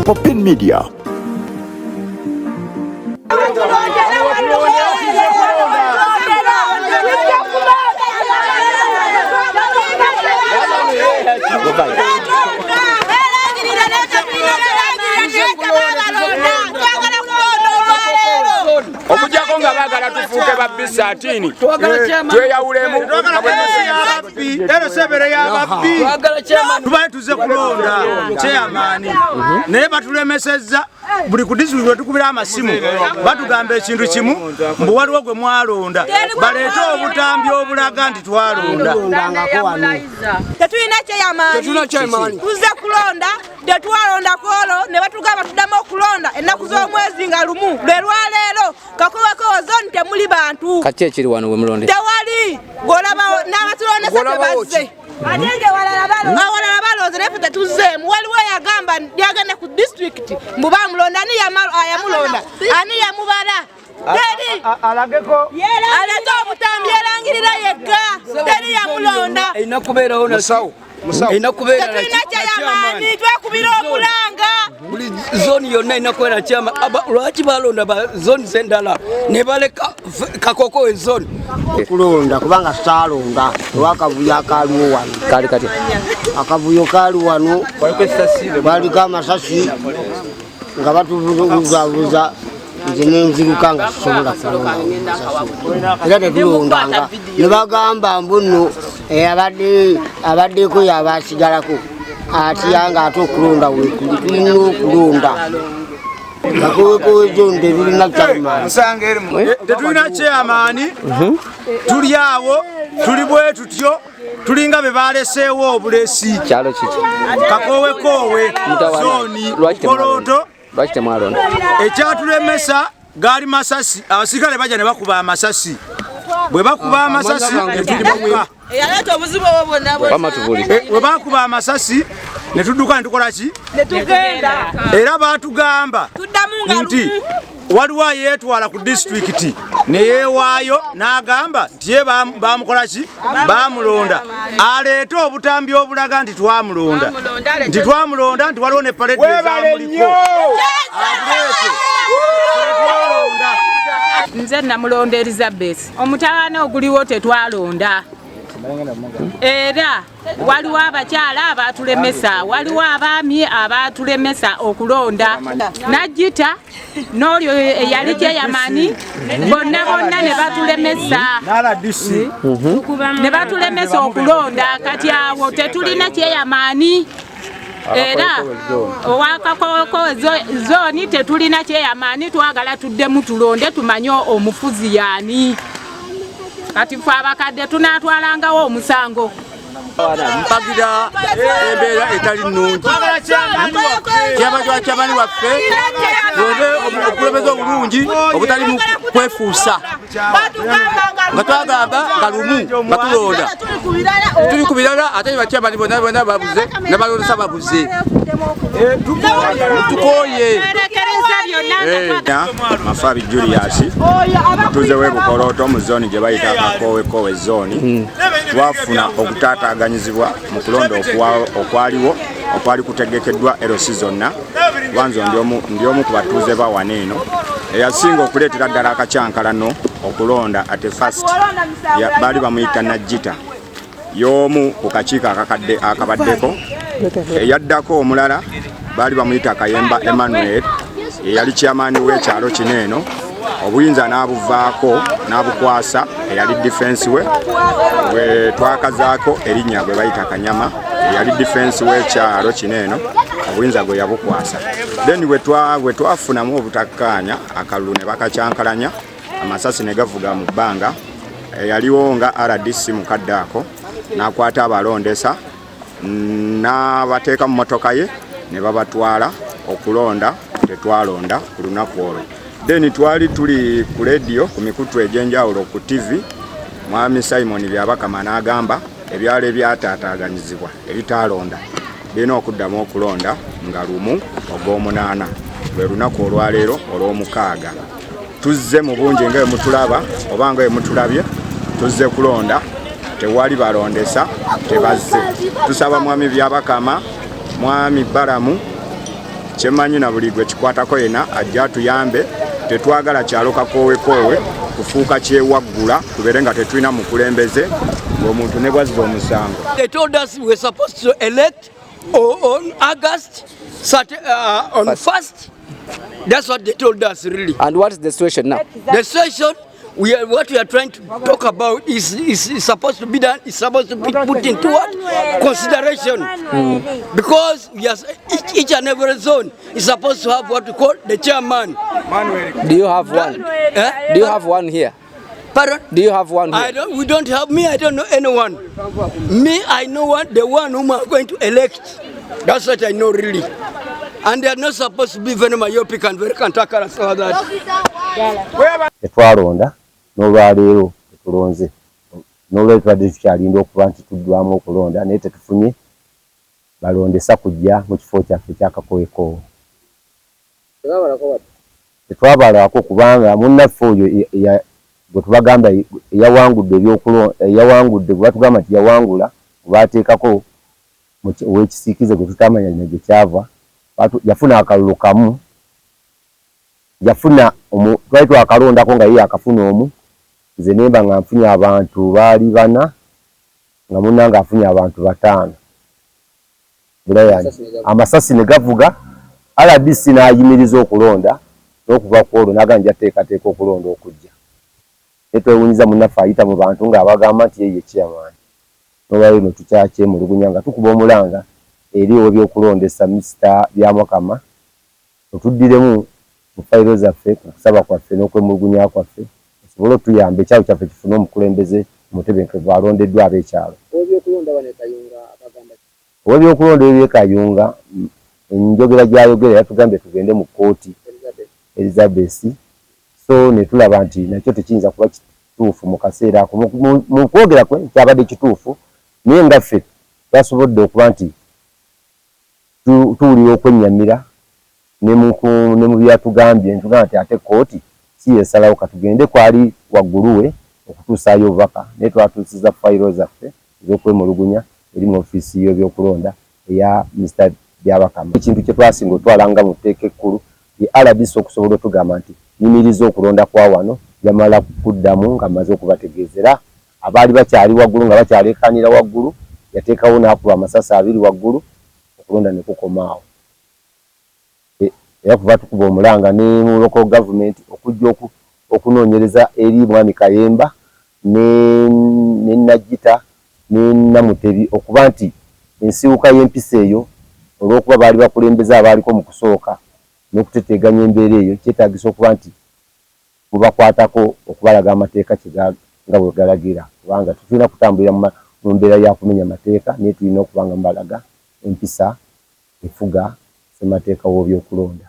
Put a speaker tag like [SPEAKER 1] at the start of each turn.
[SPEAKER 1] Open Media.
[SPEAKER 2] Okujjako nga baagala tufuuke babbi saatini tweyawulemu
[SPEAKER 3] ero sebere y'ababbi tubaye tuze kulonda kyeyamaani naye batulemesezza buli ku disitulikiti we tukubira amasimu batugamba ekintu kimu mbu waliwo gwe mwalonda baleete obutambi obulaga nti twalonda.
[SPEAKER 4] Tetulina kyeyamaani tuzze kulonda tetwalonda kwolwo ne batugamba tuddamu okulonda ennaku z'omwezi nga lumu lwe lwaleero kakowekowe zoni temuli bantu
[SPEAKER 5] kati ekiri wano we mulonde
[SPEAKER 4] tewali golaba n'abatulondesa tebazze awalala balonze naye ffe tetuzzeemu waliwo yagamba yagende ku disitulikiti mbu bamulonda ani yamulonda ani yamubala alete obutambi erangirira yekka teri yamulonda
[SPEAKER 5] erina kubeerawo nasawo
[SPEAKER 4] tetulina kyeyamaani twekubira omulanga
[SPEAKER 5] buli zooni yonna erina kubeera kyama lwaki balonda ba zooni z'endala ne baleka kakoko ezooni
[SPEAKER 6] okulonda kubanga saalonda olwakavuyo akaaliwo wano
[SPEAKER 5] kali kati
[SPEAKER 6] akavuyo kaali wano baliko amasasi nga batubuzabuza nze nenziruka nga sisobola kulonda era tetulondanga ne bagamba mbuno abaddeko yabasigalako atiyanga ate okulonda wekuli tulina okulonda kakowekowezo tebirina kyamaani
[SPEAKER 3] tetulina kyeyamaani tuli awo tuli bwe tutyo tulinga be baleseewo obulesi
[SPEAKER 5] kyalo kiki
[SPEAKER 3] kakowekowe zooni kolooto
[SPEAKER 5] lwaki temwalonda
[SPEAKER 3] ekyatulemesa gaali masasi abasirikale bajja ne bakuba amasasi bwe bakuba amasasi netulibaka bwe bakuba amasasi ne tudduka ne tukola ki era baatugamba nti waliwo yeetwala ku disitulikiti ne yeewaayo n'agamba nti ye bamukola ki baamulonda aleete obutambi obulaga nti twamulonda nti waliwo ne paledi ezamuliko abuleete twalonda.
[SPEAKER 7] Nze namulonda Elizabeth omutawaana oguliwo tetwalonda era waliwo abakyala abatulemesa waliwo abaami abatulemesa okulonda najjita n'olyo eyali kyeyamaani bonna ne batulemesa ne batulemesa okulonda kati awo tetulina kyeyamaani era owakakowekowe zooni tetulina kyeyamaani twagala tuddemu tulonde tumanye omufuzi yaani kati ffe abakadde tunaatwalangawo omusango
[SPEAKER 3] mpagira embeera etali nnungi kyabani waffe tulonde obukulembeze obulungi obutali mu kwefuusa nga twagamba nga lumu nga tulonda tuli ku birala ate bakyamani bonna babuze n'abalondesa babuze tukooye Mafabi Julius tuze webukolooto mu zooni gye bayita akakowekowe zooni twafuna okutaataaganyizibwa mu kulonda okwali kutegekeddwa erosi zonna wanzo ndi omu ku batuuze bawano eno eyasinga okuleetera ddala akacyankalano okulonda ate fast baali bamuyita najjita y'omu ku kakiiko akabaddeko eyaddako omulala baali bamuyita Kayemba Emmanuel eyali kyamaani w'ekyalo kino eno obuyinza n'abuvaako n'abukwasa eyali defense we twakazaako erinnya gwe bayita Kanyama eyali defense w'ekyalo kino eno obuyinza gwe yabukwasa then bwe twafunamu obutakkaanya akalulu ne bakacyankalanya amasasi ne gavuga mu bbanga eyaliwo nga RDC mukadde ako n'akwata abalondesa n'abateeka mu motoka ye ne babatwala okulonda tetwalonda ku lunaku olwo then twali tuli ku radio ku mikutu egyenjawulo ku TV mwami Simon Byabakama n'agamba ebyalo ebyataataaganyizibwa ebitalonda birina okuddamu okulonda nga lumu ogw'omunaana lwe lunaku olwaleero olw'omukaaga tuzze mu bungi nga mutulaba oba nga mutulabye tuzze kulonda tewali balondesa tebazze tusaba mwami Byabakama mwami Baramu kyemanyi na buli gwe kikwatako yena ajja tuyambe. Tetwagala kyalo kakoowe kufuuka kyewaggula tubeere nga tetulina mukulembeze ng'omuntu ne bwazza omusango.
[SPEAKER 5] They told us we were supposed to elect on August on 1st. That's what they told us, really.
[SPEAKER 1] And what is the situation now?
[SPEAKER 5] The situation, what we are trying to talk about is supposed to be done, is supposed to be put into what? Consideration. Because yes, each and every zone is supposed to have what we call the chairman.
[SPEAKER 1] Do you have one? Do you have one here?
[SPEAKER 5] Pardon?
[SPEAKER 1] Do you have one here?
[SPEAKER 5] We don't have me, I don't know anyone. Me, I know the one whom I'm going to elect. That's what I know, really. And they are not supposed to be very myopic and very cantankerous like that.
[SPEAKER 8] Tetwalonda n'olwaleero tetulonze n'olwaleero tubadde tukyalinda okuba nti tuddwamu okulonda naye tetufunye balondesa kujja mu kifo kyaffe ekyakakooyekoowe. Tetwabalako kubanga munnaffe oyo bwe tubagamba eyawangudde eyawangudde bwe batugamba nti yawangula baateekako ow'ekisiikize gwe tutamanya ne gye kyava yafuna akalulu kamu. Yafuna twali twakalondako nga ye akafuna omu, nze nemba nga nfunye abantu baali 4 nga munnange afunye abantu 5. Bulayani amasasi ne gavuga, RDC n'ayimiriza okulonda n'okuva ku olwo n'aganja teekateeka okulonda okujja. Netwewunyiza munnaffe ayita mu bantu ng'abagamba nti ye chairman. N'olwaleero no tukyakyemulugunya nga tukuba omulanga eri ow'ebyokulondesa Mr. Byamukama otuddiremu mu fayiro zaffe kusaba kwaffe n'okwemulugunya kwaffe tusobole tuyambe ekyalo kyaffe kifune omukulembeze omutebenkevu alondeddwa ab'ekyalo. Ow'ebyokulonda ebyekayunga enjogera gy'ayogera yatugambye tugende mu kkooti Elizabeth, so ne tulaba nti nakyo tekiyinza kuba kituufu mu kaseera ako mu kwogera kwe kyabadde kituufu, naye nga ffe twasobodde okuba nti tuwulira okwennyamira ne mu byatugambye ntugamba nti ate kkooti si yesalawo katugende kwali waggulu we okutuusaayo obubaka, naye twatuusiza fayiro zaffe ez'okwemulugunya eri mu ofiisi y'ebyokulonda eya Mr. Byabakama. Ekintu kye twasinga otwalanga mu tteeka ekkulu ye RDC okusobola otugamba nti nyimiriza okulonda kwa wano yamala kuddamu nga amaze okubategeezera abaali bakyali waggulu nga bakyaleekaanira waggulu, yateekawo n'akuba amasasi 2 waggulu okulonda ne kukomaawo. Era kuba tukuba omulanga ne mu local government okujja okunoonyereza eri Mwami Kayemba ne Najjita ne Namutebi okuba nti ensibuka y'empisa eyo olw'okuba baali bakulembeza abaaliko mu kusooka n'okuteteeganya embeera eyo kyetaagisa okuba nti bubakwatako okubalaga amateeka nga bwe galagira, kubanga tulina kutambulira mu mbeera ya kumenya amateeka naye tulina okuba nga mbalaga empisa efuga ssemateeka w'ebyokulonda.